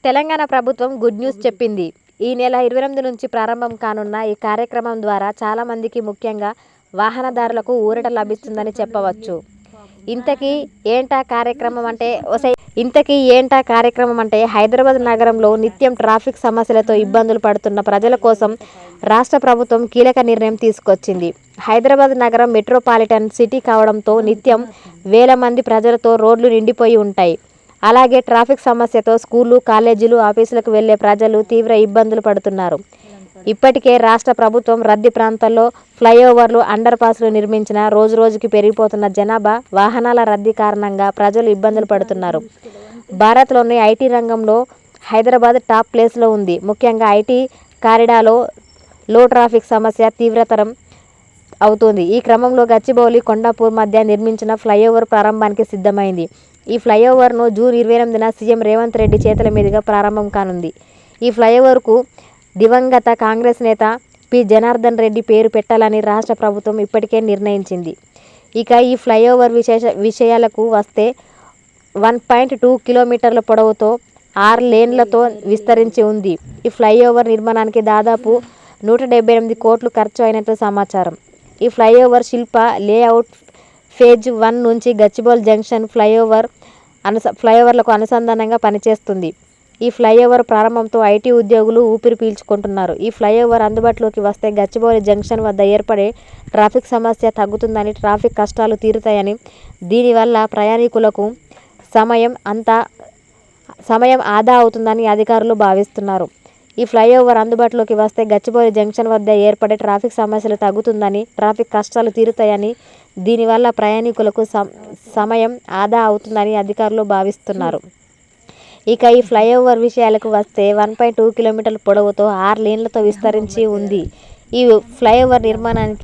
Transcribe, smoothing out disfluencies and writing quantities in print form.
తెలంగాణ ప్రభుత్వం good news చెప్పింది. ఈ నెల 28 నుంచి ప్రారంభం కానున్న ఈ కార్యక్రమం ద్వారా చాలా మందికి, ముఖ్యంగా వాహనదారులకు ఊరట లభిస్తుందని చెప్పవచ్చు. ఇంతకీ ఏంటా కార్యక్రమం అంటే హైదరాబాద్ నగరంలో నిత్యం ట్రాఫిక్ సమస్యలతో ఇబ్బందులు పడుతున్న ప్రజల కోసం రాష్ట్ర ప్రభుత్వం కీలక నిర్ణయం తీసుకొచ్చింది. హైదరాబాద్ నగరం మెట్రోపాలిటన్ సిటీ కావడంతో నిత్యం వేల మంది ప్రజలతో రోడ్లు నిండిపోయి ఉంటాయి. అలాగే ట్రాఫిక్ సమస్యతో స్కూళ్లు, కాలేజీలు, ఆఫీసులకు వెళ్లే ప్రజలు తీవ్ర ఇబ్బందులు పడుతున్నారు. ఇప్పటికే రాష్ట్ర ప్రభుత్వం రద్దీ ప్రాంతాల్లో ఫ్లైఓవర్లు, అండర్ పాస్లు నిర్మించిన రోజురోజుకి పెరిగిపోతున్న జనాభా, వాహనాల రద్దీ కారణంగా ప్రజలు ఇబ్బందులు పడుతున్నారు. భారత్లోని ఐటీ రంగంలో హైదరాబాద్ టాప్ ప్లేస్లో ఉంది. ముఖ్యంగా ఐటీ కారిడార్లో ట్రాఫిక్ సమస్య తీవ్రతరం అవుతోంది. ఈ క్రమంలో గచ్చిబౌలి, కొండాపూర్ మధ్య నిర్మించిన ఫ్లైఓవర్ ప్రారంభానికి సిద్ధమైంది. ఈ ఫ్లైఓవర్ను జూన్ 28న సీఎం రేవంత్ రెడ్డి చేతుల మీదుగా ప్రారంభం కానుంది. ఈ ఫ్లైఓవర్కు దివంగత కాంగ్రెస్ నేత పి. జనార్దన్ రెడ్డి పేరు పెట్టాలని రాష్ట్ర ప్రభుత్వం ఇప్పటికే నిర్ణయించింది. ఇక ఈ ఫ్లైఓవర్ విషయాలకు వస్తే 1.2 కిలోమీటర్ల పొడవుతో 6 లేన్లతో విస్తరించి ఉంది. ఈ ఫ్లైఓవర్ నిర్మాణానికి దాదాపు 178 కోట్లు ఖర్చు అయినట్లు సమాచారం. ఈ ఫ్లైఓవర్ శిల్ప లేఅవుట్ ఫేజ్ 1 నుంచి గచ్చిబౌలి జంక్షన్ ఫ్లైఓవర్లకు అనుసంధానంగా పనిచేస్తుంది. ఈ ఫ్లైఓవర్ ప్రారంభంతో ఐటీ ఉద్యోగులు ఊపిరి పీల్చుకుంటున్నారు. ఈ ఫ్లైఓవర్ అందుబాటులోకి వస్తే గచ్చిబౌలి జంక్షన్ వద్ద ఏర్పడే ట్రాఫిక్ సమస్య తగ్గుతుందని, ట్రాఫిక్ కష్టాలు తీరుతాయని, దీనివల్ల ప్రయాణికులకు సమయం ఆదా అవుతుందని అధికారులు భావిస్తున్నారు. ఈ ఫ్లైఓవర్ అందుబాటులోకి వస్తే గచ్చిబౌలి జంక్షన్ వద్ద ఏర్పడే ట్రాఫిక్ సమస్యలు తగ్గుతుందని, ట్రాఫిక్ కష్టాలు తీరుతాయని, దీనివల్ల ప్రయాణికులకు సమయం ఆదా అవుతుందని అధికారులు భావిస్తున్నారు. ఇక ఈ ఫ్లైఓవర్ విషయాలకు వస్తే 1.2 కిలోమీటర్ల పొడవుతో 6 లేన్లతో విస్తరించి ఉంది. ఈ ఫ్లైఓవర్ నిర్మాణానికి